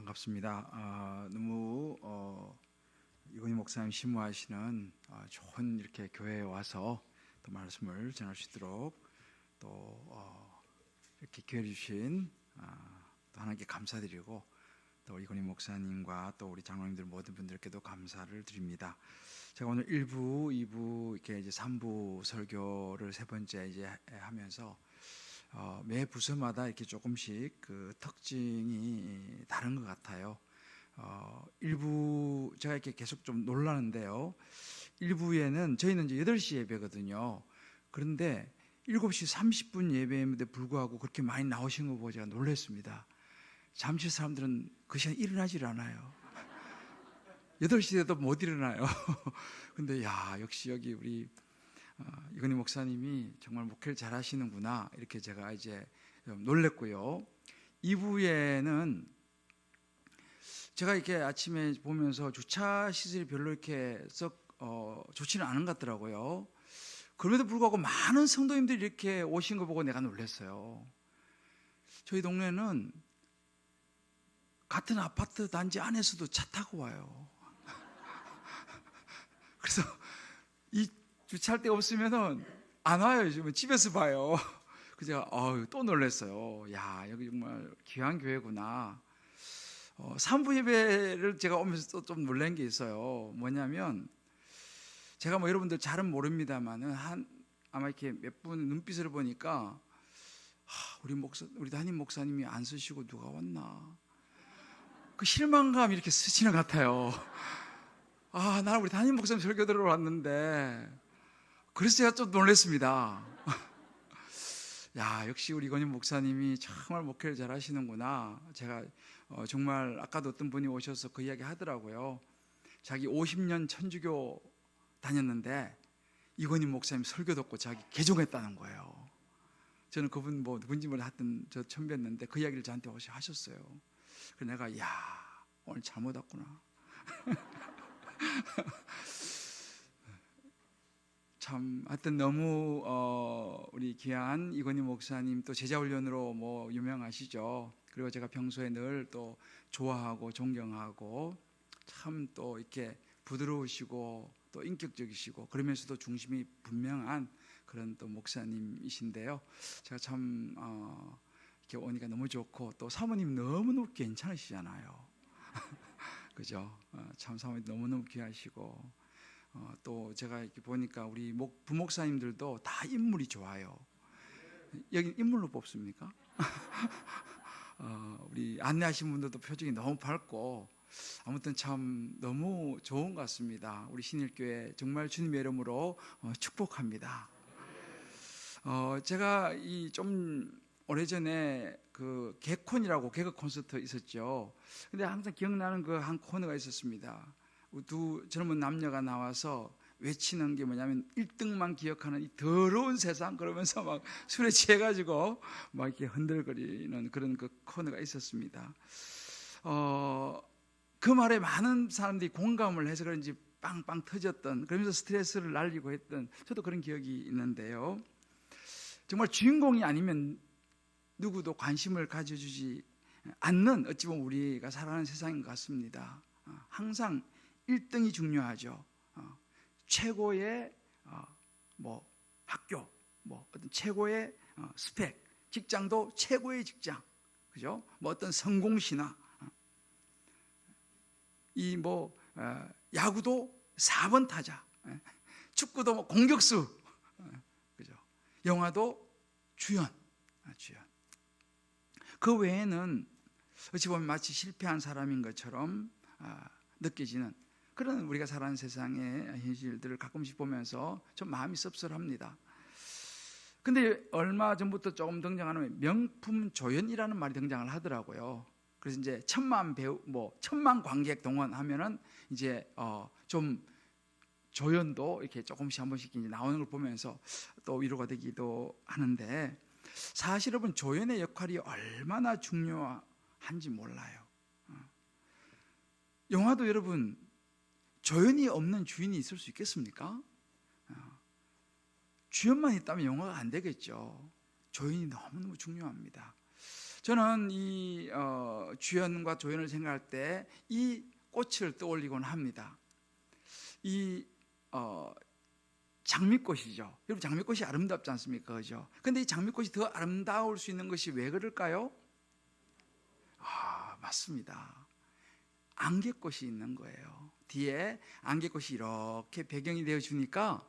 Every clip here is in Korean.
반갑습니다. 너무 이건희 목사님 심무하시는 좋은 이렇게 교회에 와서 또 말씀을 전할 수 있도록 또 이렇게 기회를 주신 또 하나님께 감사드리고 또 이건희 목사님과 또 우리 장로님들 모든 분들께도 감사를 드립니다. 제가 오늘 1부, 2부 이렇게 이제 3부 설교를 세 번째 이제 하면서 매 부서마다 이렇게 조금씩 그 특징이 다른 것 같아요. 일부 제가 이렇게 계속 좀 놀라는데요. 일부에는 저희는 이제 8시 예배거든요. 그런데 7시 30분 예배임에도 불구하고 그렇게 많이 나오신 거 보고 제가 놀랐습니다. 잠실 사람들은 그 시간에 일어나질 않아요. 8시 돼도 못 일어나요. 근데 역시 여기 우리 이건희 목사님이 정말 목회를 잘 하시는구나 이렇게 제가 이제 놀랬고요. 2부에는 제가 이렇게 아침에 보면서 주차 시설이 별로 이렇게 썩 좋지는 않은 것 같더라고요. 그럼에도 불구하고 많은 성도님들이 이렇게 오신 거 보고 내가 놀랐어요. 저희 동네는 같은 아파트 단지 안에서도 차 타고 와요. 그래서 이 주차할 데가 없으면은 안 와요. 요즘은 집에서 봐요. 그래서 제가 또 놀랐어요. 여기 정말 귀한 교회구나. 3부 예배를 제가 오면서 또 좀 놀란 게 있어요. 뭐냐면 제가 뭐 여러분들 잘은 모릅니다만은 아마 이렇게 몇 분 눈빛을 보니까 우리 담임 목사님이 안 쓰시고 누가 왔나? 그 실망감 이렇게 스치는 것 같아요. 나는 우리 담임 목사님 설교 들으러 왔는데. 그래서 제가 좀 놀랐습니다. 역시 우리 이건희 목사님이 정말 목회를 잘 하시는구나. 제가 정말 아까도 어떤 분이 오셔서 그 이야기 하더라고요. 자기 50년 천주교 다녔는데 이건희 목사님 설교 듣고 자기 개종했다는 거예요. 저는 그분 뭐 누군지 하여튼 저 처음 뵀는데 그 이야기를 저한테 하셨어요. 그래서 내가 오늘 잘못 왔구나. 참 하여튼 너무 우리 귀한 이건희 목사님 또 제자훈련으로 뭐 유명하시죠. 그리고 제가 평소에 늘 또 좋아하고 존경하고 참 또 이렇게 부드러우시고 또 인격적이시고 그러면서도 중심이 분명한 그런 또 목사님이신데요. 제가 참 이렇게 오니까 너무 좋고 또 사모님 너무너무 괜찮으시잖아요. 그죠? 참 사모님 너무너무 귀하시고 또 제가 이렇게 보니까 우리 부목사님들도 다 인물이 좋아요. 여기 인물로 뽑습니까? 우리 안내하신 분들도 표정이 너무 밝고 아무튼 참 너무 좋은 것 같습니다. 우리 신일교회 정말 주님의 이름으로 축복합니다. 제가 이 좀 오래전에 그 개콘이라고 개그 콘서트 있었죠. 근데 항상 기억나는 그 한 코너가 있었습니다. 두 젊은 남녀가 나와서 외치는 게 뭐냐면 1등만 기억하는 이 더러운 세상 그러면서 막 술에 취해가지고 막 이렇게 흔들거리는 그런 그 코너가 있었습니다. 그 말에 많은 사람들이 공감을 해서 그런지 빵빵 터졌던 그러면서 스트레스를 날리고 했던 저도 그런 기억이 있는데요. 정말 주인공이 아니면 누구도 관심을 가져주지 않는 어찌 보면 우리가 살아가는 세상인 것 같습니다. 항상 1등이 중요하죠. 최고의 뭐 학교, 뭐 어떤 최고의 스펙, 직장도 최고의 직장, 그죠? 뭐 어떤 성공 신화, 이 뭐 야구도 4번 타자, 축구도 뭐 공격수, 그죠? 영화도 주연. 그 외에는 어찌 보면 마치 실패한 사람인 것처럼 느껴지는 그런 우리가 살아가는 세상의 현실들을 가끔씩 보면서 좀 마음이 씁쓸합니다. 근데 얼마 전부터 조금 등장하는 명품 조연이라는 말이 등장을 하더라고요. 그래서 이제 1000만 배우, 뭐 1000만 관객 동원하면은 이제 좀 조연도 이렇게 조금씩 한 번씩 이제 나오는 걸 보면서 또 위로가 되기도 하는데 사실 여러분 조연의 역할이 얼마나 중요한지 몰라요. 영화도 여러분 조연이 없는 주인이 있을 수 있겠습니까? 주연만 있다면 영화가 안 되겠죠. 조연이 너무너무 중요합니다. 저는 이 주연과 조연을 생각할 때 이 꽃을 떠올리곤 합니다. 이 장미꽃이죠. 여러분, 장미꽃이 아름답지 않습니까? 그죠? 근데 이 장미꽃이 더 아름다울 수 있는 것이 왜 그럴까요? 맞습니다. 안개꽃이 있는 거예요. 뒤에 안개꽃이 이렇게 배경이 되어 주니까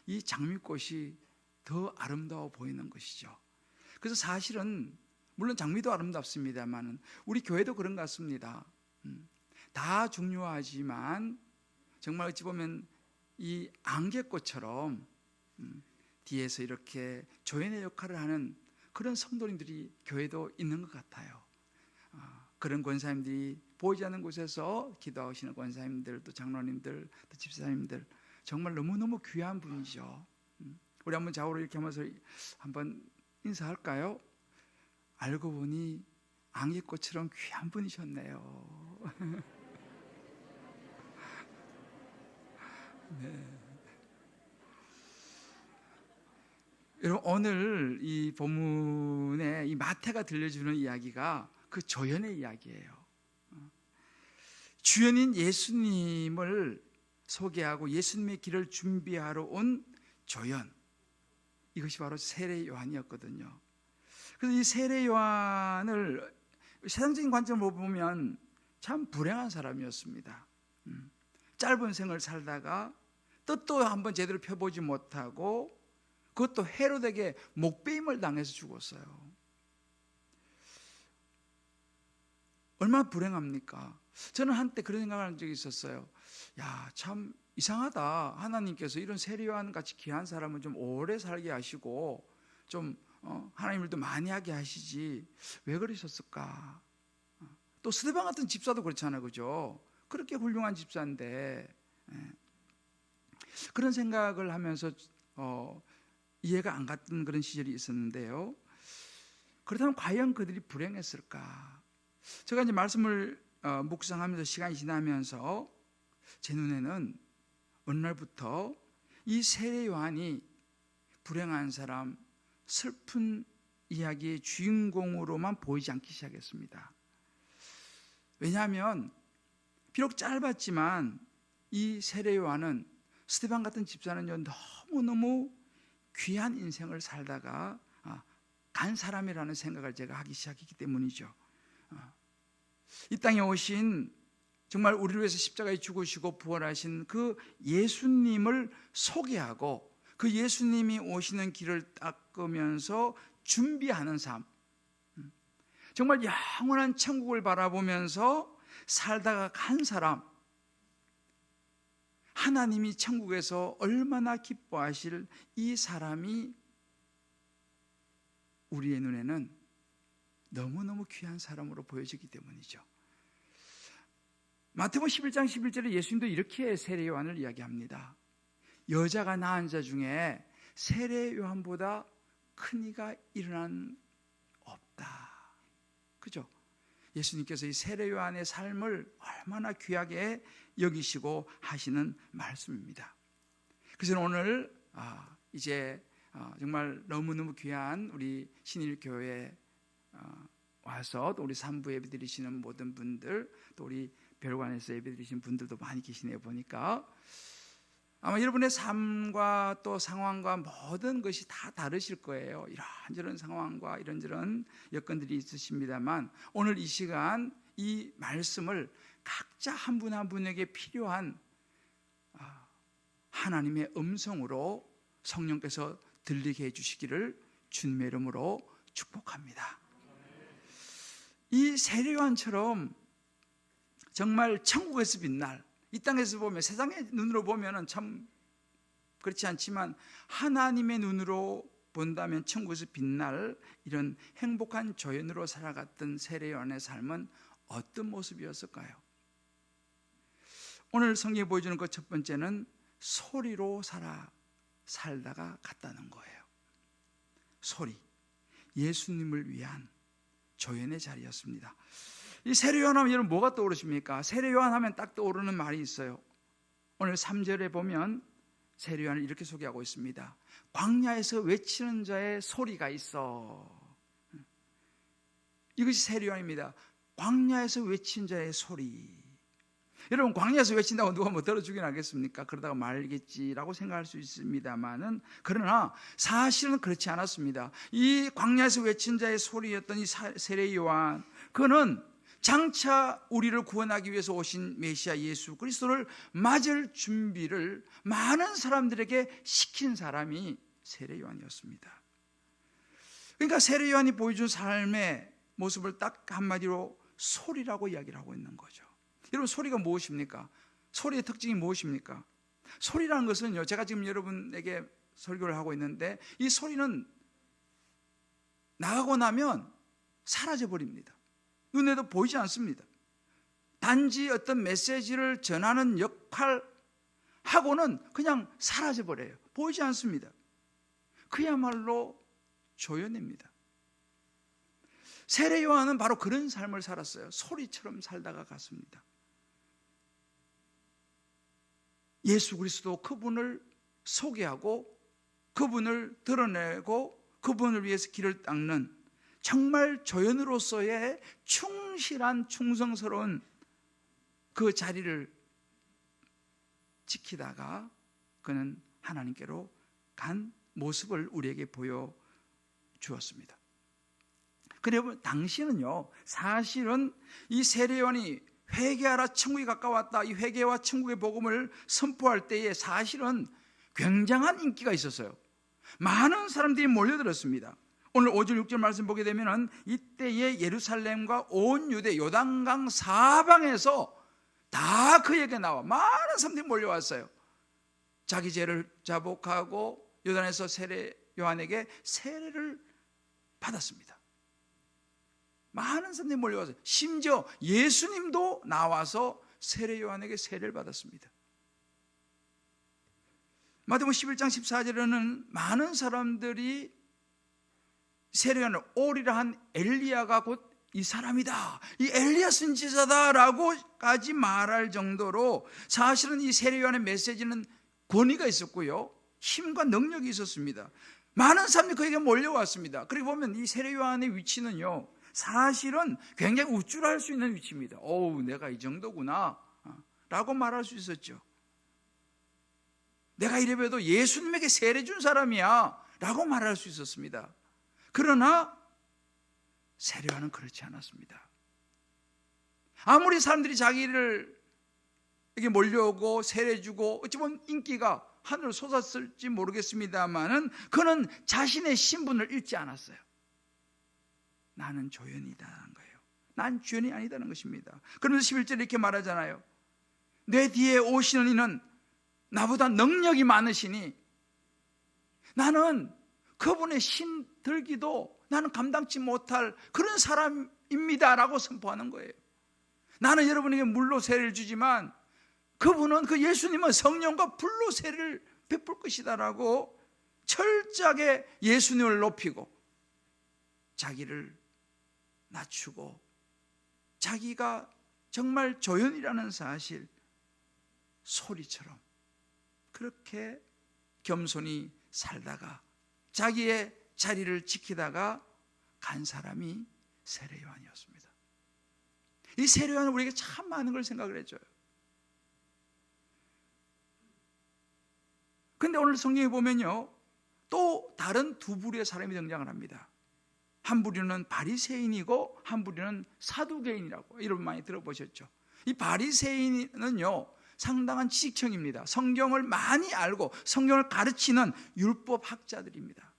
이 장미꽃이 더 아름다워 보이는 것이죠. 그래서 사실은 물론 장미도 아름답습니다만 우리 교회도 그런 것 같습니다. 다 중요하지만 정말 어찌 보면 이 안개꽃처럼 뒤에서 이렇게 조연의 역할을 하는 그런 성도님들이 교회도 있는 것 같아요. 그런 권사님들이 보이지 않는 곳에서 기도하시는 권사님들, 또 장로님들, 또 집사님들, 정말 너무너무 귀한 분이죠. 우리 한번 좌우로 이렇게 하면서 한번 인사할까요? 알고 보니 안개꽃처럼 귀한 분이셨네요. 네. 여러분, 오늘 이 본문에 이 마태가 들려주는 이야기가 그 조연의 이야기예요. 주연인 예수님을 소개하고 예수님의 길을 준비하러 온 조연, 이것이 바로 세례 요한이었거든요. 그래서 이 세례 요한을 세상적인 관점으로 보면 참 불행한 사람이었습니다. 짧은 생을 살다가 뜻도 한번 제대로 펴보지 못하고 그것도 헤롯에게 목베임을 당해서 죽었어요. 얼마나 불행합니까? 저는 한때 그런 생각을 한 적이 있었어요. 야, 참 이상하다. 하나님께서 이런 세례 요한 같이 귀한 사람은 좀 오래 살게 하시고 좀 하나님을 더 많이 하게 하시지 왜 그러셨을까? 또 스데반 같은 집사도 그렇잖아요, 그죠? 그렇게 훌륭한 집사인데 그런 생각을 하면서 이해가 안 갔던 그런 시절이 있었는데요. 그렇다면 과연 그들이 불행했을까? 제가 이제 말씀을 묵상하면서 시간이 지나면서 제 눈에는 어느 날부터 이 세례 요한이 불행한 사람, 슬픈 이야기의 주인공으로만 보이지 않기 시작했습니다. 왜냐하면 비록 짧았지만 이 세례 요한은 스데반 같은 집사는요 너무너무 귀한 인생을 살다가 간 사람이라는 생각을 제가 하기 시작했기 때문이죠. 이 땅에 오신 정말 우리를 위해서 십자가에 죽으시고 부활하신 그 예수님을 소개하고 그 예수님이 오시는 길을 닦으면서 준비하는 삶, 정말 영원한 천국을 바라보면서 살다가 간 사람, 하나님이 천국에서 얼마나 기뻐하실 이 사람이 우리의 눈에는 너무너무 귀한 사람으로 보여지기 때문이죠. 마태복음 11장 11절에 예수님도 이렇게 세례 요한을 이야기합니다. 여자가 낳은 자 중에 세례 요한보다 큰 이가 일어난 없다. 그죠? 예수님께서 이 세례 요한의 삶을 얼마나 귀하게 여기시고 하시는 말씀입니다. 그래서 오늘 이제 정말 너무너무 귀한 우리 신일교회 와서 또 우리 산부 예배드리시는 모든 분들, 또 우리 별관에서 예배드리시는 분들도 많이 계시네요. 보니까 아마 여러분의 삶과 또 상황과 모든 것이 다 다르실 거예요. 이런저런 상황과 이런저런 여건들이 있으십니다만 오늘 이 시간 이 말씀을 각자 한 분 한 분에게 필요한 하나님의 음성으로 성령께서 들리게 해주시기를 주님의 이름으로 축복합니다. 이 세례 요한처럼 정말 천국에서 빛날, 이 땅에서 보면 세상의 눈으로 보면 참 그렇지 않지만 하나님의 눈으로 본다면 천국에서 빛날 이런 행복한 조연으로 살아갔던 세례 요한의 삶은 어떤 모습이었을까요? 오늘 성경에 보여주는 것 첫 번째는 소리로 살다가 갔다는 거예요. 소리, 예수님을 위한 조연의 자리였습니다. 이 세례 요한 하면 여러분 뭐가 떠오르십니까? 세례 요한 하면 딱 떠오르는 말이 있어요. 오늘 3절에 보면 세례 요한을 이렇게 소개하고 있습니다. 광야에서 외치는 자의 소리가 있어. 이것이 세례요한입니다. 광야에서 외친 자의 소리. 여러분, 광야에서 외친다고 누가 뭐 들어주긴 하겠습니까? 그러다가 말겠지라고 생각할 수 있습니다만은, 그러나 사실은 그렇지 않았습니다. 이 광야에서 외친 자의 소리였던 이 세례요한, 그는 장차 우리를 구원하기 위해서 오신 메시아 예수 그리스도를 맞을 준비를 많은 사람들에게 시킨 사람이 세례요한이었습니다. 그러니까 세례요한이 보여준 삶의 모습을 딱 한마디로 소리라고 이야기를 하고 있는 거죠. 여러분, 소리가 무엇입니까? 소리의 특징이 무엇입니까? 소리라는 것은요, 제가 지금 여러분에게 설교를 하고 있는데 이 소리는 나가고 나면 사라져 버립니다. 눈에도 보이지 않습니다. 단지 어떤 메시지를 전하는 역할하고는 그냥 사라져 버려요. 보이지 않습니다. 그야말로 조연입니다. 세례 요한은 바로 그런 삶을 살았어요. 소리처럼 살다가 갔습니다. 예수 그리스도, 그분을 소개하고 그분을 드러내고 그분을 위해서 길을 닦는 정말 조연으로서의 충실한 충성스러운 그 자리를 지키다가 그는 하나님께로 간 모습을 우리에게 보여주었습니다. 그리고 당시는요, 사실은 이 세례 요한이 회개하라, 천국이 가까웠다, 이 회개와 천국의 복음을 선포할 때에 사실은 굉장한 인기가 있었어요. 많은 사람들이 몰려들었습니다. 오늘 5절 6절 말씀 보게 되면 이때에 예루살렘과 온 유대 요단강 사방에서 다 그에게 나와 많은 사람들이 몰려왔어요. 자기 죄를 자복하고 요단에서 세례 요한에게 세례를 받았습니다. 많은 사람들이 몰려왔어요. 심지어 예수님도 나와서 세례 요한에게 세례를 받았습니다. 마태복음 11장 14절에는 많은 사람들이 세례 요한을 오리라 한 엘리야가 곧 이 사람이다, 이 엘리야 선지자다라고까지 말할 정도로 사실은 이 세례 요한의 메시지는 권위가 있었고요, 힘과 능력이 있었습니다. 많은 사람들이 그에게 몰려왔습니다. 그리고 보면 이 세례 요한의 위치는요, 사실은 굉장히 우쭐할 수 있는 위치입니다. 어우, 내가 이 정도구나 라고 말할 수 있었죠. 내가 이래봬도 예수님에게 세례 준 사람이야 라고 말할 수 있었습니다. 그러나 세례 요한은 그렇지 않았습니다. 아무리 사람들이 자기를 에게 몰려오고 세례 주고 어찌 보면 인기가 하늘을 솟았을지 모르겠습니다만은 그는 자신의 신분을 잃지 않았어요. 나는 조연이다는 거예요. 난 주연이 아니다는 것입니다. 그러면서 11절에 이렇게 말하잖아요. 내 뒤에 오시는 이는 나보다 능력이 많으시니 나는 그분의 신 들기도 나는 감당치 못할 그런 사람입니다 라고 선포하는 거예요. 나는 여러분에게 물로 세례를 주지만 그분은, 그 예수님은 성령과 불로 세례를 베풀 것이다 라고 철저하게 예수님을 높이고 자기를 낮추고 자기가 정말 조연이라는 사실, 소리처럼 그렇게 겸손히 살다가 자기의 자리를 지키다가 간 사람이 세례 요한이었습니다. 이 세례 요한은 우리에게 참 많은 걸 생각을 해줘요. 그런데 오늘 성경에 보면요, 또 다른 두 부류의 사람이 등장을 합니다. 한 부류는 바리새인이고 한 부류는 사두개인이라고, 이런 말 많이 들어보셨죠. 이 바리새인은요, 상당한 지식층입니다. 성경을 많이 알고 성경을 가르치는 율법 학자들입니다.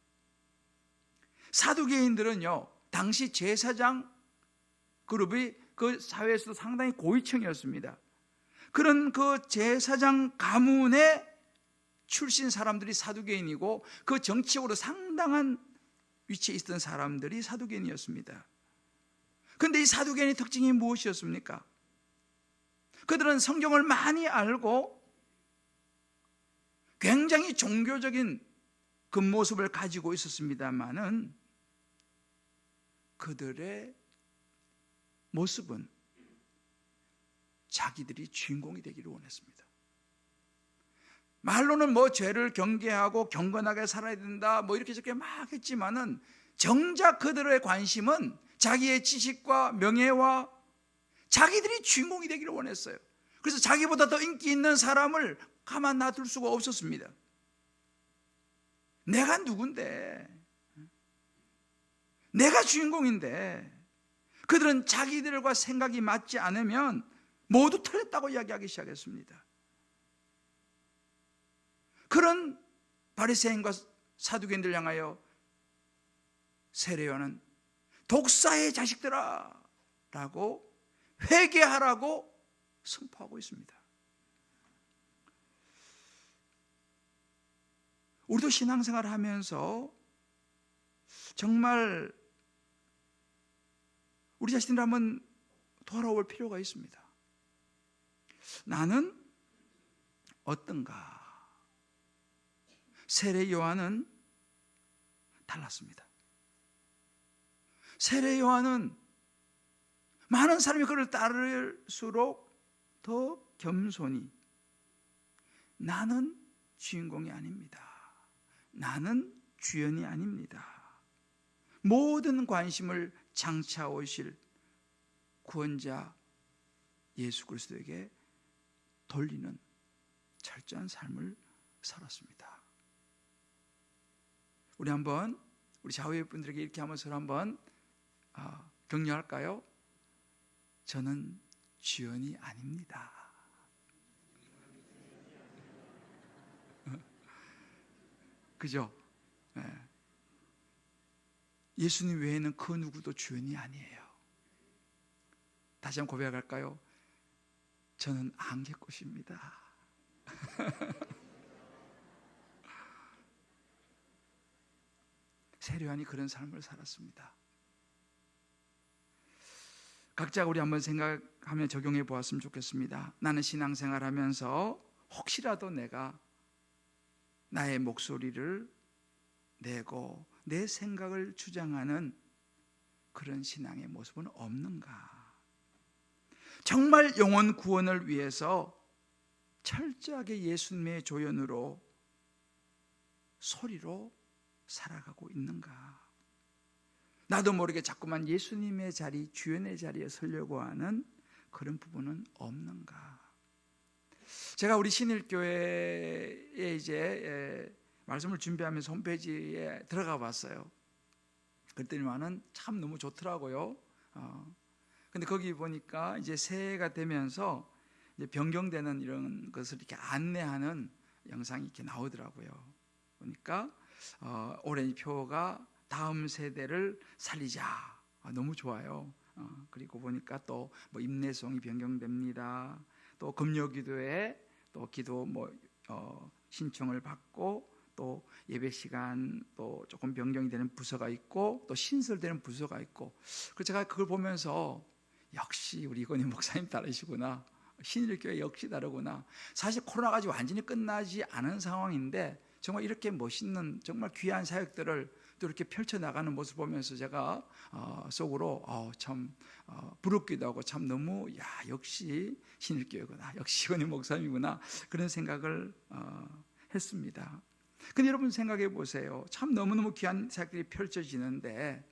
사두개인들은요, 당시 제사장 그룹이 그 사회에서도 상당히 고위층이었습니다. 그런 그 제사장 가문의 출신 사람들이 사두개인이고 그 정치적으로 상당한 위치에 있던 사람들이 사두개인이었습니다. 그런데 이 사두개인의 특징이 무엇이었습니까? 그들은 성경을 많이 알고 굉장히 종교적인 겉모습을 가지고 있었습니다마는 그들의 모습은 자기들이 주인공이 되기를 원했습니다. 말로는 뭐 죄를 경계하고 경건하게 살아야 된다 뭐 이렇게 저렇게 막 했지만은 정작 그들의 관심은 자기의 지식과 명예와 자기들이 주인공이 되기를 원했어요. 그래서 자기보다 더 인기 있는 사람을 가만 놔둘 수가 없었습니다. 내가 누군데, 내가 주인공인데, 그들은 자기들과 생각이 맞지 않으면 모두 틀렸다고 이야기하기 시작했습니다. 그런 바리새인과 사두개인들 향하여 세례요한은 독사의 자식들아 라고 회개하라고 선포하고 있습니다. 우리도 신앙생활을 하면서 정말 우리 자신을 한번 돌아볼 필요가 있습니다. 나는 어떤가? 세례 요한은 달랐습니다. 세례 요한은 많은 사람이 그를 따를수록 더 겸손히 나는 주인공이 아닙니다. 나는 주연이 아닙니다. 모든 관심을 장차오실 구원자 예수 그리스도에게 돌리는 철저한 삶을 살았습니다. 우리 한번 우리 좌우의 분들에게 이렇게 하면서 서로 한번 격려할까요? 저는 주연이 아닙니다. 그죠? 네. 예수님 외에는 그 누구도 주연이 아니에요. 다시 한번 고백할까요? 저는 안개꽃입니다. 세례 요한이 그런 삶을 살았습니다. 각자 우리 한번 생각하며 적용해 보았으면 좋겠습니다. 나는 신앙생활하면서 혹시라도 내가 나의 목소리를 내고 내 생각을 주장하는 그런 신앙의 모습은 없는가? 정말 영혼 구원을 위해서 철저하게 예수님의 조연으로 소리로 살아가고 있는가? 나도 모르게 자꾸만 예수님의 자리, 주연의 자리에 서려고 하는 그런 부분은 없는가? 제가 우리 신일교회에 이제 말씀을 준비하면서 홈페이지에 들어가 봤어요. 그랬더니만은 참 너무 좋더라고요. 근데 거기 보니까 이제 새해가 되면서 이제 변경되는 이런 것을 이렇게 안내하는 영상이 이렇게 나오더라고요. 보니까 올해 표가 다음 세대를 살리자. 너무 좋아요. 그리고 보니까 또 뭐 임내송이 변경됩니다. 또 금요기도에 또 기도 신청을 받고 또 예배 시간 또 조금 변경이 되는 부서가 있고 또 신설되는 부서가 있고, 그래서 제가 그걸 보면서 역시 우리 이건희 목사님 다르시구나. 신일교회 역시 다르구나. 사실 코로나가 아직 완전히 끝나지 않은 상황인데 정말 이렇게 멋있는 정말 귀한 사역들을 또 이렇게 펼쳐나가는 모습 보면서 제가 속으로 참 부럽기도 하고 참 너무 역시 신일교회구나, 역시 이건희 목사님이구나, 그런 생각을 했습니다. 근데 여러분 생각해 보세요. 참 너무너무 귀한 사역들이 펼쳐지는데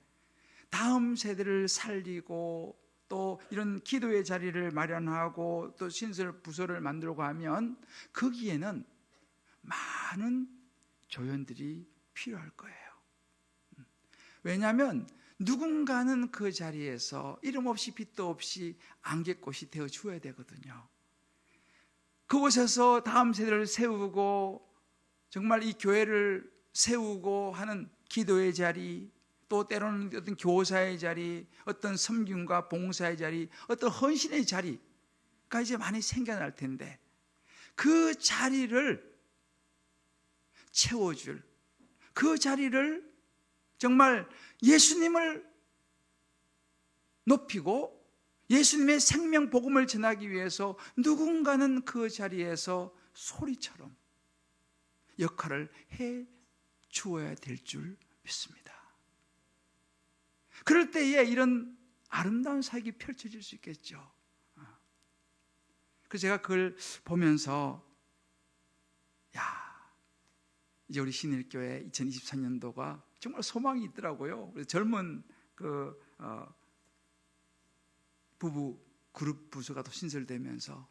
다음 세대를 살리고 또 이런 기도의 자리를 마련하고 또 신설 부서를 만들고 하면 거기에는 많은 조연들이 필요할 거예요. 왜냐하면 누군가는 그 자리에서 이름 없이 빛도 없이 안개꽃이 되어 주어야 되거든요. 그곳에서 다음 세대를 세우고 정말 이 교회를 세우고 하는 기도의 자리, 또 때로는 어떤 교사의 자리, 어떤 섬김과 봉사의 자리, 어떤 헌신의 자리가 이제 많이 생겨날 텐데 그 자리를 채워줄, 그 자리를 정말 예수님을 높이고 예수님의 생명 복음을 전하기 위해서 누군가는 그 자리에서 소리처럼 역할을 해 주어야 될 줄 믿습니다. 그럴 때에 이런 아름다운 사역이 펼쳐질 수 있겠죠. 그래서 제가 그걸 보면서 이제 우리 신일교회 2024년도가 정말 소망이 있더라고요. 젊은 그 부부 그룹 부서가 또 신설되면서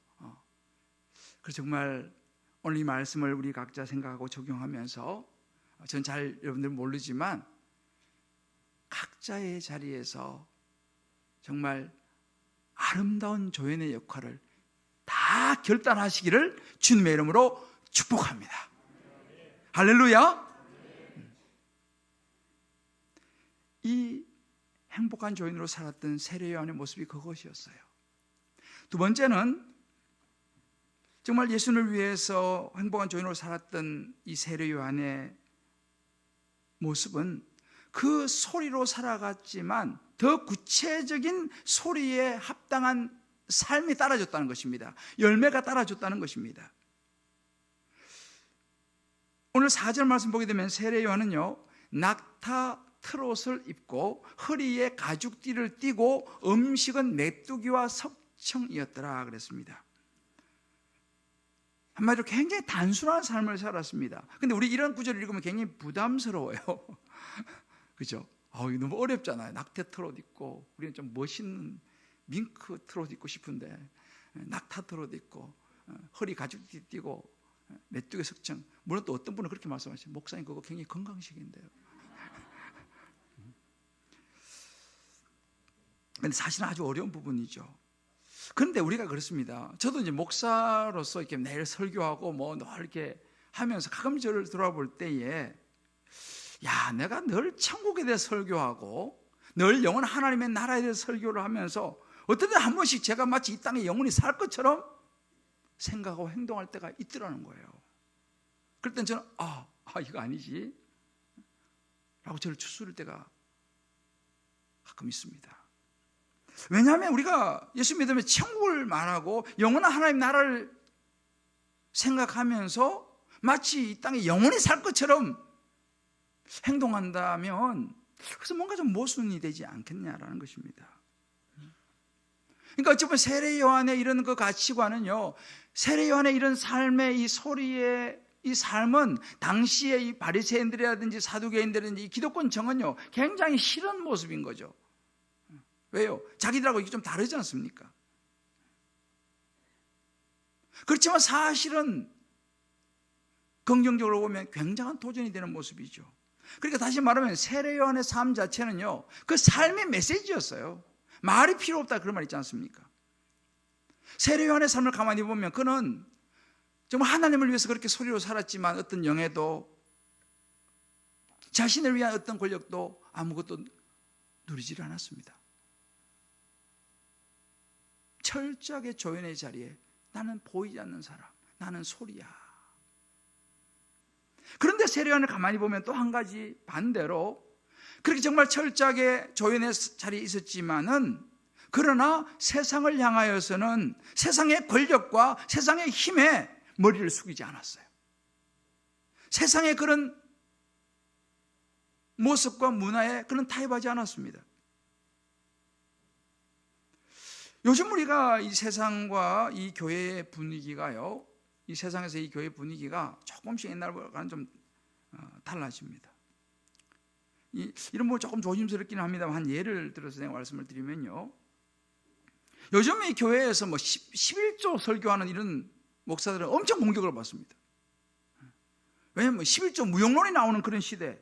그래서 정말 오늘 이 말씀을 우리 각자 생각하고 적용하면서 전 잘 여러분들 모르지만 각자의 자리에서 정말 아름다운 조연의 역할을 다 결단하시기를 주님의 이름으로 축복합니다. 할렐루야. 이 행복한 조연으로 살았던 세례 요한의 모습이 그것이었어요. 두 번째는 정말 예수를 위해서 행복한 조연으로 살았던 이 세례 요한의 모습은 그 소리로 살아갔지만 더 구체적인 소리에 합당한 삶이 따라줬다는 것입니다. 열매가 따라줬다는 것입니다. 오늘 4절 말씀 보게 되면 세례 요한은요, 낙타 트롯을 입고 허리에 가죽띠를 띠고 음식은 메뚜기와 석청이었더라 그랬습니다. 한마디로 굉장히 단순한 삶을 살았습니다. 근데 우리 이런 구절을 읽으면 굉장히 부담스러워요. 그죠? 이거 너무 어렵잖아요. 낙타 트롯 입고 우리는 좀 멋있는 밍크 트롯 입고 싶은데 낙타 트롯 입고 허리 가죽띠 띠고 메뚜기 석청. 물론 또 어떤 분은 그렇게 말씀하시죠. 목사님 그거 굉장히 건강식인데요. 근데 사실은 아주 어려운 부분이죠. 그런데 우리가 그렇습니다. 저도 이제 목사로서 이렇게 매일 설교하고 뭐 늘 이렇게 하면서 가끔 저를 돌아볼 때에 내가 늘 천국에 대해 설교하고 늘 영원 하나님의 나라에 대해서 설교를 하면서 어떤 때 한 번씩 제가 마치 이 땅에 영원히 살 것처럼 생각하고 행동할 때가 있더라는 거예요. 그럴 땐 저는 이거 아니지 라고 저를 추스를 때가 가끔 있습니다. 왜냐하면 우리가 예수 믿으면 천국을 말하고 영원한 하나님 나라를 생각하면서 마치 이 땅에 영원히 살 것처럼 행동한다면 그래서 뭔가 좀 모순이 되지 않겠냐라는 것입니다. 그러니까 어쩌면 세례 요한의 이런 그 가치관은요, 세례 요한의 이런 삶의 이 소리의 이 삶은 당시에 이 바리새인들이라든지 사두개인들이라든지 이 기독권 정은요 굉장히 싫은 모습인 거죠. 왜요? 자기들하고 이게 좀 다르지 않습니까? 그렇지만 사실은 긍정적으로 보면 굉장한 도전이 되는 모습이죠. 그러니까 다시 말하면 세례 요한의 삶 자체는요, 그 삶의 메시지였어요. 말이 필요 없다 그런 말 있지 않습니까? 세례 요한의 삶을 가만히 보면 그는 정말 하나님을 위해서 그렇게 소리로 살았지만 어떤 영예도 자신을 위한 어떤 권력도 아무것도 누리지 않았습니다. 철저하게 조연의 자리에 나는 보이지 않는 사람, 나는 소리야. 그런데 세례 요한을 가만히 보면 또 한 가지 반대로 그렇게 정말 철저하게 조연의 자리에 있었지만은 그러나 세상을 향하여서는 세상의 권력과 세상의 힘에 머리를 숙이지 않았어요. 세상의 그런 모습과 문화에 그는 타협하지 않았습니다. 요즘 우리가 이 세상과 이 교회의 분위기가요, 이 세상에서 이 교회 분위기가 조금씩 옛날과는 좀 달라집니다. 이런 뭐 조금 조심스럽기는 합니다만 한 예를 들어서 제가 말씀을 드리면요, 요즘 이 교회에서 뭐 11조 설교하는 이런 목사들은 엄청 공격을 받습니다. 왜냐하면 11조 무용론이 나오는 그런 시대,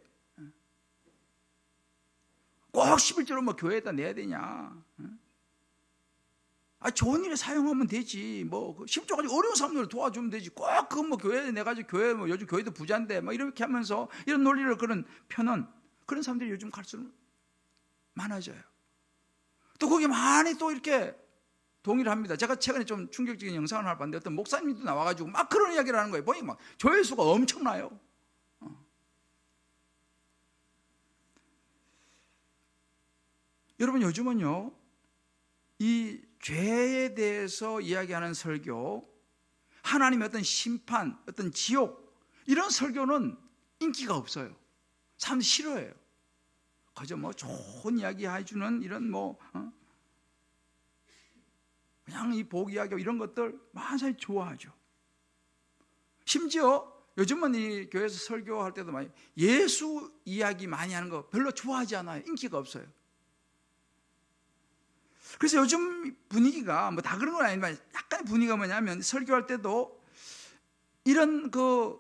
꼭 11조를 뭐 교회에다 내야 되냐, 좋은 일에 사용하면 되지. 뭐 10조 가지고 어려운 사람들을 도와주면 되지. 꼭 그건 뭐 교회에 내가지고 교회 뭐 요즘 교회도 부자인데 막 이렇게 하면서 이런 논리를 그런 펴는 그런 사람들이 요즘 갈수록 많아져요. 또 거기에 많이 또 이렇게 동의를 합니다. 제가 최근에 좀 충격적인 영상을 하나 봤는데 어떤 목사님도 나와가지고 막 그런 이야기를 하는 거예요. 보니 막 조회수가 엄청나요. 여러분 요즘은요, 이 죄에 대해서 이야기하는 설교, 하나님의 어떤 심판, 어떤 지옥, 이런 설교는 인기가 없어요. 사람들이 싫어해요. 그저 뭐 좋은 이야기 해주는 이런 뭐 그냥 이 복 이야기 이런 것들 많은 사람이 좋아하죠. 심지어 요즘은 이 교회에서 설교할 때도 많이 예수 이야기 많이 하는 거 별로 좋아하지 않아요. 인기가 없어요. 그래서 요즘 분위기가 뭐 다 그런 건 아니지만 약간의 분위기가 뭐냐면 설교할 때도 이런 그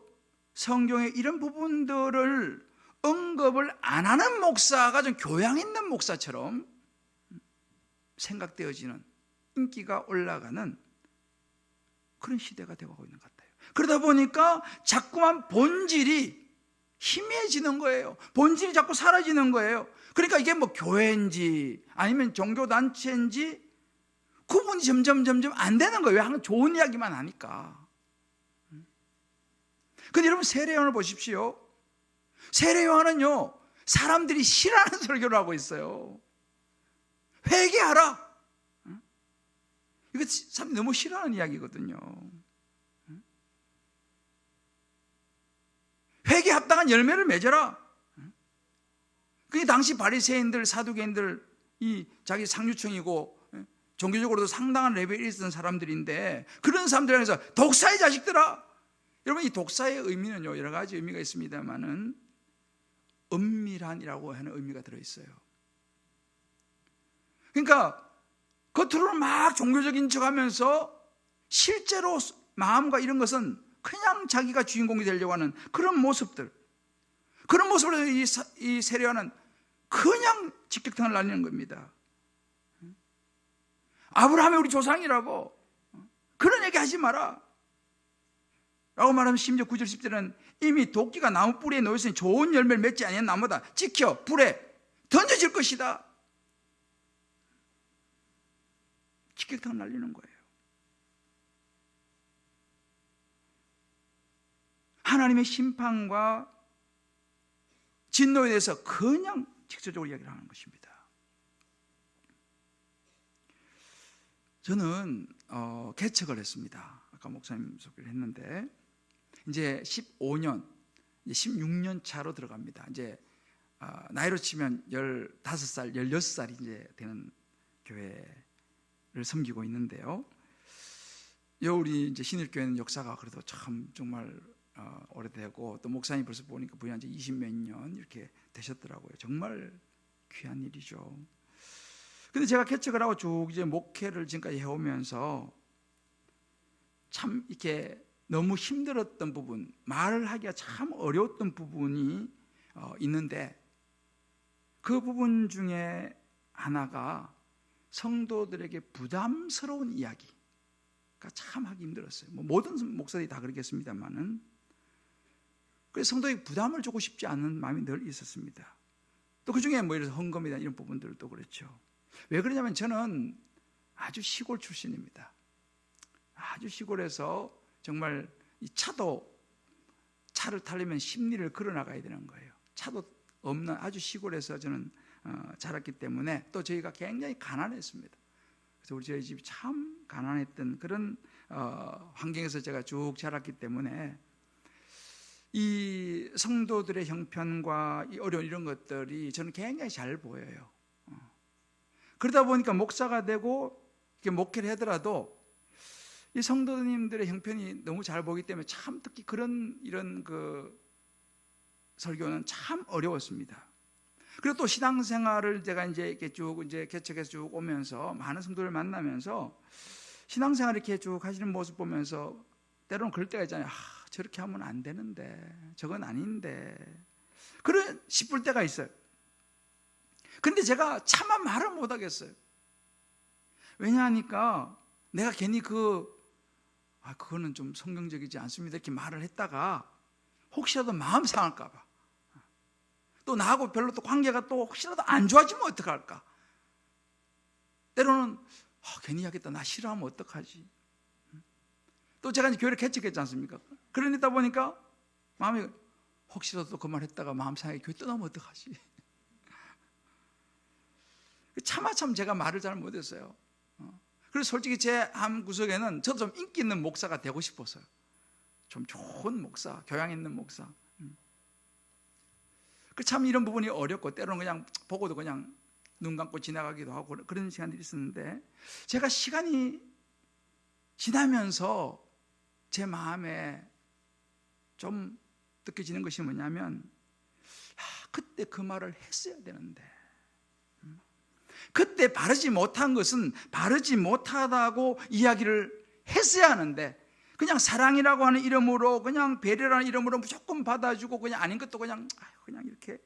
성경의 이런 부분들을 언급을 안 하는 목사가 좀 교양 있는 목사처럼 생각되어지는, 인기가 올라가는 그런 시대가 되어가고 있는 것 같아요. 그러다 보니까 자꾸만 본질이 희미해지는 거예요. 본질이 자꾸 사라지는 거예요. 그러니까 이게 뭐 교회인지 아니면 종교단체인지 구분이 점점 안 되는 거예요. 항상 좋은 이야기만 하니까. 근데 여러분, 세례요한을 보십시오. 세례요한은요, 사람들이 싫어하는 설교를 하고 있어요. 회개하라. 이거 사람들이 너무 싫어하는 이야기거든요. 회개에 합당한 열매를 맺어라. 그게 당시 바리새인들, 사두개인들, 이 자기 상류층이고 종교적으로도 상당한 레벨이 있었던 사람들인데, 그런 사람들 안에서 독사의 자식들아. 여러분, 이 독사의 의미는요, 여러 가지 의미가 있습니다만은 은밀한이라고 하는 의미가 들어있어요. 그러니까 겉으로는 막 종교적인 척하면서 실제로 마음과 이런 것은 그냥 자기가 주인공이 되려고 하는 그런 모습들, 그런 모습으로 이 세례요한은 그냥 직격탄을 날리는 겁니다. 아브라함이 우리 조상이라고, 그런 얘기 하지 마라 라고 말하면, 심지어 9절 10절은 이미 도끼가 나무 뿌리에 놓였으니 좋은 열매를 맺지 아니한 나무다. 찍혀 불에 던져질 것이다. 직격탄을 날리는 거예요. 하나님의 심판과 진노에 대해서 그냥 직접적으로 이야기를 하는 것입니다. 저는 개척을 했습니다. 아까 목사님 소개를 했는데 이제 15년, 이제 16년 차로 들어갑니다. 이제 나이로 치면 15살, 16살이 이제 되는 교회를 섬기고 있는데요. 우리 이제 신일교회는 역사가 그래도 참 정말 오래되고, 또 목사님 벌써 보니까 부임한 지 20몇 년 이렇게 되셨더라고요. 정말 귀한 일이죠. 근데 제가 개척을 하고 쭉 이제 목회를 지금까지 해오면서 참 이렇게 너무 힘들었던 부분, 말을 하기가 참 어려웠던 부분이 있는데, 그 부분 중에 하나가 성도들에게 부담스러운 이야기가 참 하기 힘들었어요. 뭐 모든 목사들이 다 그렇겠습니다만은, 그래서 성도에게 부담을 주고 싶지 않은 마음이 늘 있었습니다. 또 그 중에 뭐 예를 들어서 헌금이나 이런 부분들도 그렇죠. 왜 그러냐면 저는 아주 시골 출신입니다. 아주 시골에서 정말 이 차를 타려면 10리를 걸어 나가야 되는 거예요. 차도 없는 아주 시골에서 저는 자랐기 때문에, 또 저희가 굉장히 가난했습니다. 그래서 저희 집이 참 가난했던 그런 환경에서 제가 쭉 자랐기 때문에 이 성도들의 형편과 이 어려운 이런 것들이 저는 굉장히 잘 보여요. 그러다 보니까 목사가 되고 이렇게 목회를 하더라도 이 성도님들의 형편이 너무 잘 보기 때문에 참 특히 이런 그 설교는 참 어려웠습니다. 그리고 또 신앙생활을 제가 이제 이렇게 쭉 이제 개척해서 쭉 오면서 많은 성도를 만나면서 신앙생활 이렇게 쭉 하시는 모습 보면서 때로는 그럴 때가 있잖아요. 저렇게 하면 안 되는데, 저건 아닌데, 그런 싶을 때가 있어요. 근데 제가 차마 말을 못 하겠어요. 왜냐하니까 내가 괜히 그거는 좀 성경적이지 않습니다 이렇게 말을 했다가 혹시라도 마음 상할까 봐, 또 나하고 별로 또 관계가 또 혹시라도 안 좋아지면 어떡할까, 때로는 괜히 하겠다, 나 싫어하면 어떡하지. 또 제가 이제 교회를 개척했지 않습니까? 그러다 보니까 마음이 혹시라도 그 말 했다가 마음 상하게 교회 떠나면 어떡하지. 차마참 제가 말을 잘 못했어요. 그래서 솔직히 제 한 구석에는 저도 좀 인기 있는 목사가 되고 싶었어요. 좀 좋은 목사, 교양 있는 목사. 참 이런 부분이 어렵고, 때로는 그냥 보고도 그냥 눈 감고 지나가기도 하고 그런 시간들이 있었는데, 제가 시간이 지나면서 제 마음에 좀 느껴지는 것이 뭐냐면, 그때 그 말을 했어야 되는데, 그때 바르지 못한 것은 바르지 못하다고 이야기를 했어야 하는데, 그냥 사랑이라고 하는 이름으로, 그냥 배려라는 이름으로 무조건 받아주고, 그냥 아닌 것도 그냥 이렇게,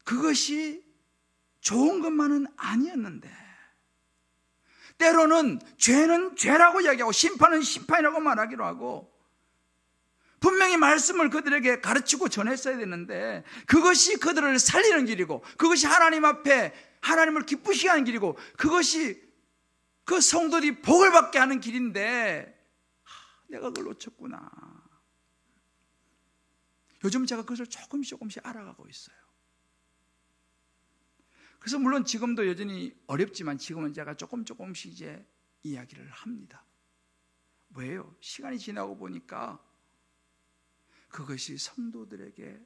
그것이 좋은 것만은 아니었는데, 때로는 죄는 죄라고 이야기하고 심판은 심판이라고 말하기로 하고, 분명히 말씀을 그들에게 가르치고 전했어야 되는데, 그것이 그들을 살리는 길이고, 그것이 하나님 앞에 하나님을 기쁘시게 하는 길이고, 그것이 그 성도들이 복을 받게 하는 길인데, 내가 그걸 놓쳤구나. 요즘 제가 그것을 조금씩 알아가고 있어요. 그래서 물론 지금도 여전히 어렵지만, 지금은 제가 조금씩 이제 이야기를 합니다. 왜요? 시간이 지나고 보니까 그것이 성도들에게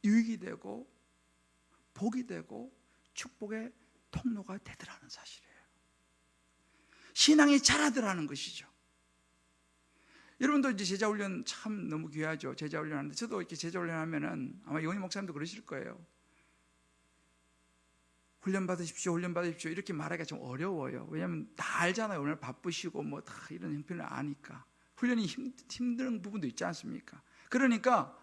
유익이 되고 복이 되고 축복의 통로가 되더라는 사실이에요. 신앙이 자라더라는 것이죠. 여러분도 이제 제자훈련 참 너무 귀하죠. 제자훈련 하는데, 저도 이렇게 제자훈련 하면은 아마 영훈이 목사님도 그러실 거예요. 훈련 받으십시오 이렇게 말하기가 좀 어려워요. 왜냐하면 다 알잖아요. 오늘 바쁘시고 뭐 다 이런 형편을 아니까. 훈련이 힘든 부분도 있지 않습니까? 그러니까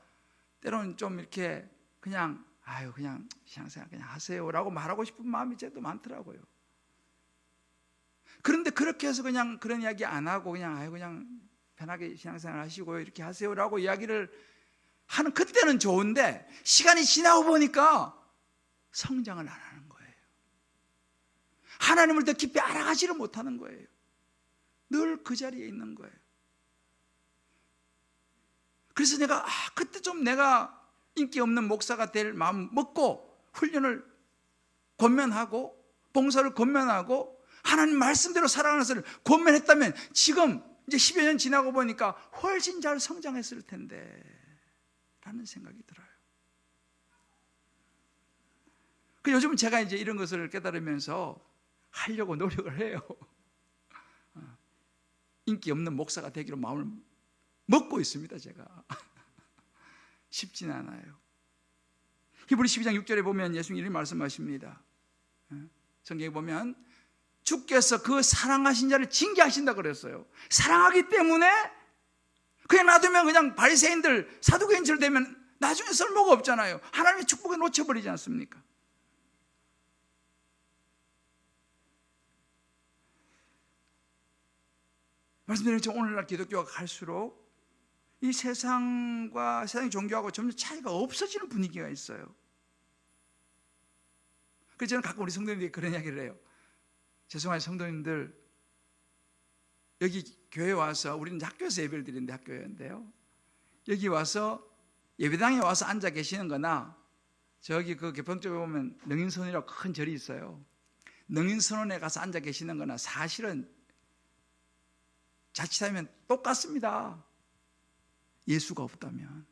때로는 좀 이렇게 그냥 신앙생활 그냥 하세요라고 말하고 싶은 마음이 제도 많더라고요. 그런데 그렇게 해서 그냥 그런 이야기 안 하고 그냥 편하게 신앙생활 하시고요, 이렇게 하세요라고 이야기를 하는 그때는 좋은데, 시간이 지나고 보니까 성장을 안 하는 거예요. 하나님을 더 깊이 알아가지를 못하는 거예요. 늘 그 자리에 있는 거예요. 그래서 내가 그때 좀 내가 인기 없는 목사가 될 마음 먹고 훈련을 권면하고 봉사를 권면하고 하나님 말씀대로 살아가는 것을 권면했다면, 지금 이제 10여 년 지나고 보니까 훨씬 잘 성장했을 텐데 라는 생각이 들어요. 요즘은 제가 이제 이런 것을 깨달으면서 하려고 노력을 해요. 인기 없는 목사가 되기로 마음을 먹고 있습니다. 제가 쉽진 않아요. 히브리 12장 6절에 보면 예수님이 이렇게 말씀하십니다. 성경에 보면 주께서 그 사랑하신 자를 징계하신다 그랬어요. 사랑하기 때문에 그냥 놔두면 그냥 바리새인들 사두개인처럼 되면 나중에 쓸모가 없잖아요. 하나님의 축복을 놓쳐버리지 않습니까? 말씀드린 것처럼 오늘날 기독교가 갈수록 이 세상과 세상의 종교하고 점점 차이가 없어지는 분위기가 있어요. 그래서 저는 가끔 우리 성도님들이 그런 이야기를 해요. 죄송해요, 성도님들, 여기 교회 와서, 우리는 학교에서 예배를 드리는데 학교인데요, 여기 와서 예배당에 와서 앉아 계시는 거나, 저기 그 개평 쪽에 보면 능인선원이라고 큰 절이 있어요. 능인선원에 가서 앉아 계시는 거나 사실은 자칫하면 똑같습니다. 예수가 없다면.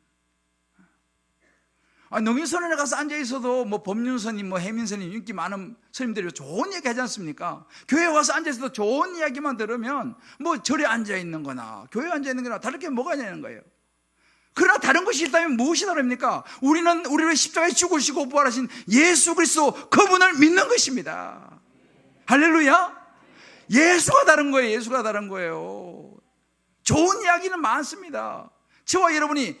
능인선원에 가서 앉아 있어도 뭐 법륜스님, 뭐 해민스님, 인기 많은 스님들이 좋은 얘기 하지 않습니까? 교회에 와서 앉아 있어도 좋은 이야기만 들으면 뭐 절에 앉아 있는 거나 교회에 앉아 있는 거나 다를 게 뭐가 있냐는 거예요. 그러나 다른 것이 있다면 무엇이 다릅니까? 우리는 우리를 십자가에 죽으시고 부활하신 예수 그리스도, 그분을 믿는 것입니다. 할렐루야. 예수가 다른 거예요. 예수가 다른 거예요. 좋은 이야기는 많습니다. 저와 여러분이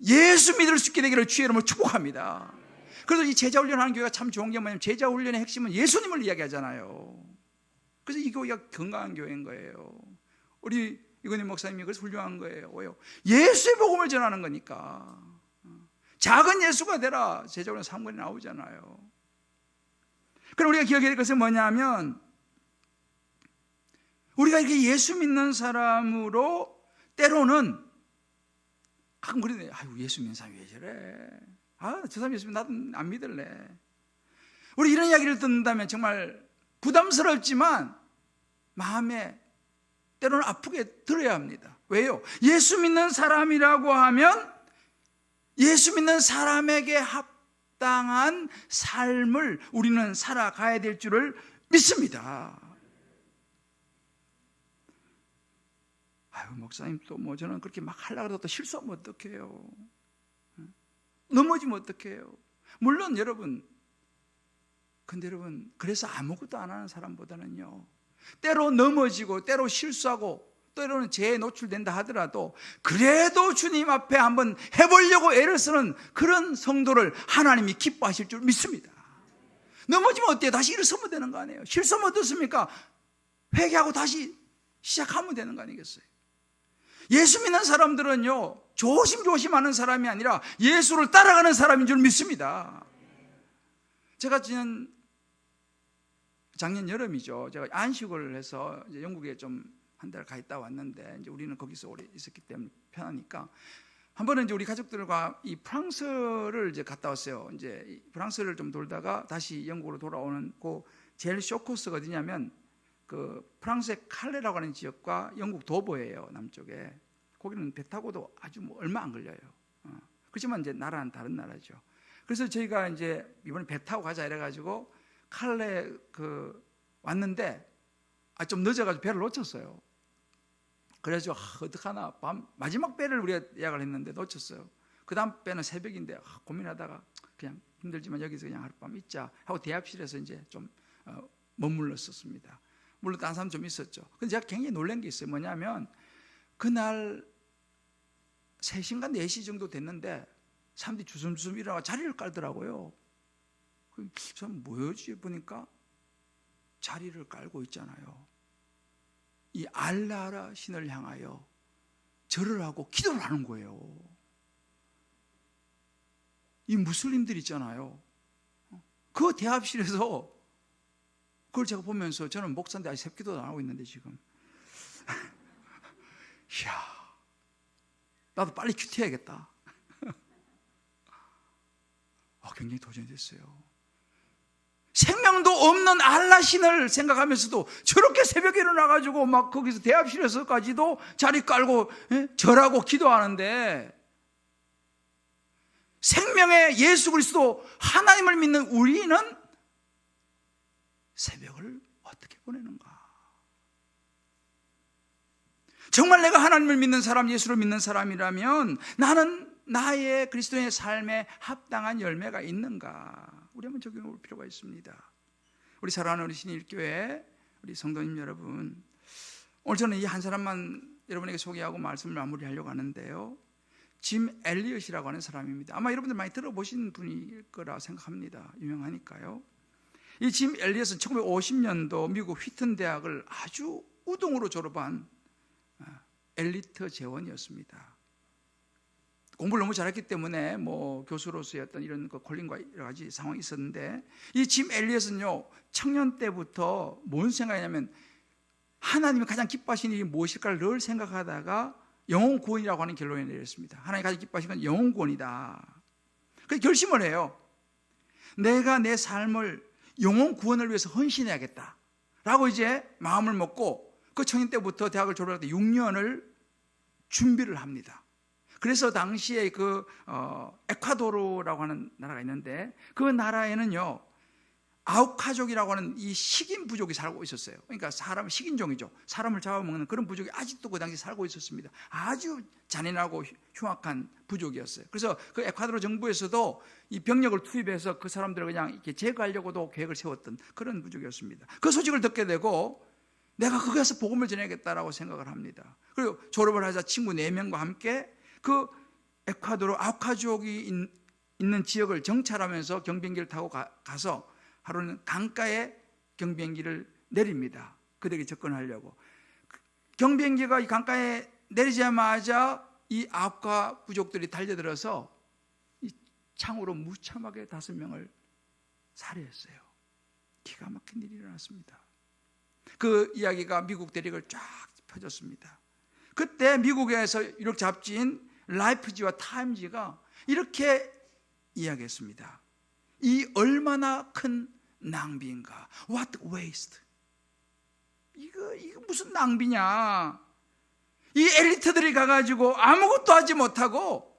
예수 믿을 수 있게 되기를 주의 이름으로 축복합니다. 그래서 이 제자훈련하는 교회가 참 좋은 게 뭐냐면, 제자훈련의 핵심은 예수님을 이야기하잖아요. 그래서 이 교회가 건강한 교회인 거예요. 우리 이건희 목사님이 그래서 훌륭한 거예요. 왜요? 예수의 복음을 전하는 거니까. 작은 예수가 되라, 제자훈련 3권에 나오잖아요. 그럼 우리가 기억해야 될 것은 뭐냐면, 우리가 이렇게 예수 믿는 사람으로 때로는 가끔 그러네. 예수 믿는 사람이 왜 저래? 저 사람 예수 믿으면 나도 안 믿을래. 우리 이런 이야기를 듣는다면 정말 부담스럽지만 마음에 때로는 아프게 들어야 합니다. 왜요? 예수 믿는 사람이라고 하면 예수 믿는 사람에게 합당한 삶을 우리는 살아가야 될 줄을 믿습니다. 목사님 또 뭐 저는 그렇게 막 하려고 해도 또 실수하면 어떡해요? 넘어지면 어떡해요? 물론 여러분, 근데 여러분, 그래서 아무것도 안 하는 사람보다는요, 때로 넘어지고 때로 실수하고 때로는 재해에 노출된다 하더라도 그래도 주님 앞에 한번 해보려고 애를 쓰는 그런 성도를 하나님이 기뻐하실 줄 믿습니다. 넘어지면 어때요? 다시 일어서면 되는 거 아니에요? 실수하면 어떻습니까? 회개하고 다시 시작하면 되는 거 아니겠어요? 예수 믿는 사람들은요, 조심조심하는 사람이 아니라 예수를 따라가는 사람인 줄 믿습니다. 제가 작년 여름이죠. 제가 안식을 해서 이제 영국에 좀 한 달 가 있다 왔는데, 이제 우리는 거기서 오래 있었기 때문에 편하니까 한 번은 이제 우리 가족들과 이 프랑스를 이제 갔다 왔어요. 이제 프랑스를 좀 돌다가 다시 영국으로 돌아오는 그 제일 쇼 코스가 어디냐면 그 프랑스의 칼레라고 하는 지역과 영국 도보예요, 남쪽에. 거기는 배 타고도 아주 뭐 얼마 안 걸려요. 그렇지만 이제 나라는 다른 나라죠. 그래서 저희가 이제 이번에 배 타고 가자 이래가지고 칼레 왔는데 좀 늦어가지고 배를 놓쳤어요. 그래서 어떡하나 마지막 배를 우리가 예약을 했는데 놓쳤어요. 그 다음 배는 새벽인데 고민하다가 그냥 힘들지만 여기서 그냥 하룻밤 있자 하고 대합실에서 이제 좀 머물렀었습니다. 물론 다른 사람 좀 있었죠. 근데 제가 굉장히 놀란 게 있어요. 뭐냐면 그날 3시인가 4시 정도 됐는데 사람들이 주섬주섬 일어나서 자리를 깔더라고요. 저는 뭐였지 보니까 자리를 깔고 있잖아요. 이 알라라 신을 향하여 절을 하고 기도를 하는 거예요. 이 무슬림들 있잖아요. 그 대합실에서 그걸 제가 보면서, 저는 목사인데 아직 새기도도 안 하고 있는데 지금 이야, 나도 빨리 큐티해야겠다. 굉장히 도전이 됐어요. 생명도 없는 알라 신을 생각하면서도 저렇게 새벽에 일어나가지고 막 거기서 대합실에서까지도 자리 깔고 절하고 기도하는데, 생명의 예수 그리스도 하나님을 믿는 우리는 새벽을 어떻게 보내는가? 정말 내가 하나님을 믿는 사람, 예수를 믿는 사람이라면 나는 나의 그리스도의 삶에 합당한 열매가 있는가? 우리 한번 적용해 볼 필요가 있습니다. 우리 사랑하는 우리 신일교회 우리 성도님 여러분, 오늘 저는 이 한 사람만 여러분에게 소개하고 말씀을 마무리하려고 하는데요, 짐 엘리엇이라고 하는 사람입니다. 아마 여러분들 많이 들어보신 분일 거라 생각합니다. 유명하니까요. 이 짐 엘리엇은 1950년도 미국 휘튼 대학을 아주 우등으로 졸업한 엘리트 재원이었습니다. 공부를 너무 잘했기 때문에 뭐 교수로서의 어떤 이런 권리과 여러 가지 상황이 있었는데, 이 짐 엘리엇은요, 청년 때부터 뭔 생각이냐면 하나님이 가장 기뻐하시는 일이 무엇일까를 늘 생각하다가 영혼 구원이라고 하는 결론에 내렸습니다. 하나님이 가장 기뻐하시는 건 영혼 구원이다. 그래서 결심을 해요. 내가 내 삶을 영혼 구원을 위해서 헌신해야겠다 라고 이제 마음을 먹고, 그 청년 때부터 대학을 졸업할 때 6년을 준비를 합니다. 그래서 당시에 에콰도르라고 하는 나라가 있는데, 그 나라에는요 아우카족이라고 하는 이 식인 부족이 살고 있었어요. 그러니까 사람을, 식인종이죠. 사람을 잡아먹는 그런 부족이 아직도 그 당시 살고 있었습니다. 아주 잔인하고 흉악한 부족이었어요. 그래서 그 에콰도르 정부에서도 이 병력을 투입해서 그 사람들을 그냥 이렇게 제거하려고도 계획을 세웠던 그런 부족이었습니다. 그 소식을 듣게 되고 내가 거기서 복음을 전해야겠다라고 생각을 합니다. 그리고 졸업을 하자 친구 4명과 함께 그 에콰도르 아우카족이 있는 지역을 정찰하면서 경비행기를 타고 가서 하루는 강가에 경비행기를 내립니다. 그들에게 접근하려고. 경비행기가 이 강가에 내리자마자 이 아우카 부족들이 달려들어서 이 창으로 무참하게 5명을 살해했어요. 기가 막힌 일이 일어났습니다. 그 이야기가 미국 대륙을 쫙 펴졌습니다. 그때 미국에서 유력 잡지인 라이프지와 타임지가 이렇게 이야기했습니다. 이 얼마나 큰 낭비인가. What waste. 이거 무슨 낭비냐. 이 엘리트들이 가가지고 아무것도 하지 못하고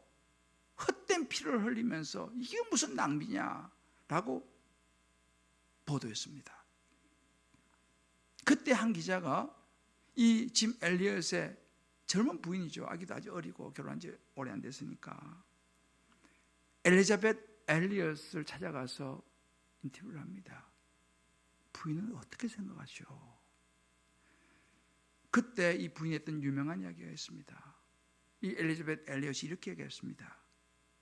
헛된 피를 흘리면서 이게 무슨 낭비냐라고 보도했습니다. 그때 한 기자가 이 짐 엘리엇의 젊은 부인이죠. 아기도 아주 어리고 결혼한 지 오래 안 됐으니까, 엘리자벳 엘리엇을 찾아가서 인터뷰를 합니다. 부인은 어떻게 생각하시오? 그때 이 부인이 했던 유명한 이야기가 있습니다. 이 엘리자벳 엘리엇이 이렇게 얘기했습니다.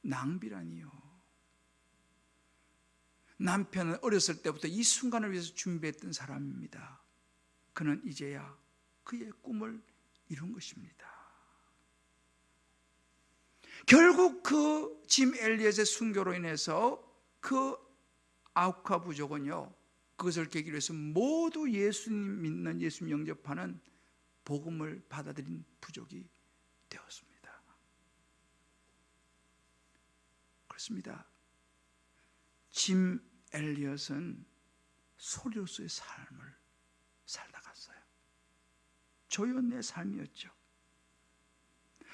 낭비라니요. 남편은 어렸을 때부터 이 순간을 위해서 준비했던 사람입니다. 그는 이제야 그의 꿈을 이룬 것입니다. 결국 그 짐 엘리엇의 순교로 인해서 그 아우카 부족은요, 그것을 계기로 해서 모두 예수님 믿는, 예수님 영접하는 복음을 받아들인 부족이 되었습니다. 그렇습니다. 짐 엘리엇은 소리로서의 삶을 살다 갔어요. 조연의 삶이었죠.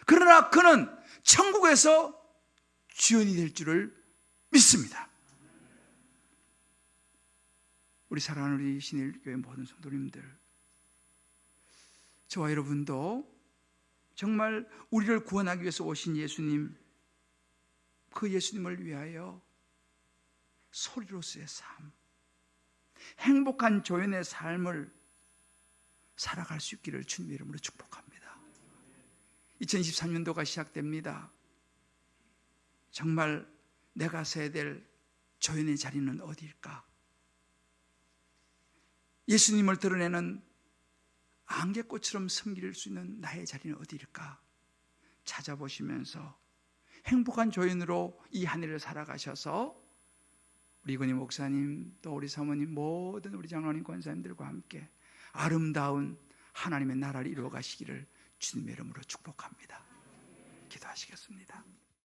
그러나 그는 천국에서 주연이 될 줄을 믿습니다. 우리 사랑하는 우리 신일교회 모든 성도님들, 저와 여러분도 정말 우리를 구원하기 위해서 오신 예수님, 그 예수님을 위하여 소리로서의 삶, 행복한 조연의 삶을 살아갈 수 있기를 주님의 이름으로 축복합니다. 2023년도가 시작됩니다. 정말 내가 서야 될 조연의 자리는 어디일까? 예수님을 드러내는 안개꽃처럼 섬길 수 있는 나의 자리는 어디일까? 찾아보시면서 행복한 조연으로 이 한 해를 살아가셔서 우리 이건희 목사님, 또 우리 사모님, 모든 우리 장로님, 권사님들과 함께 아름다운 하나님의 나라를 이루어 가시기를 주님의 이름으로 축복합니다. 기도하시겠습니다.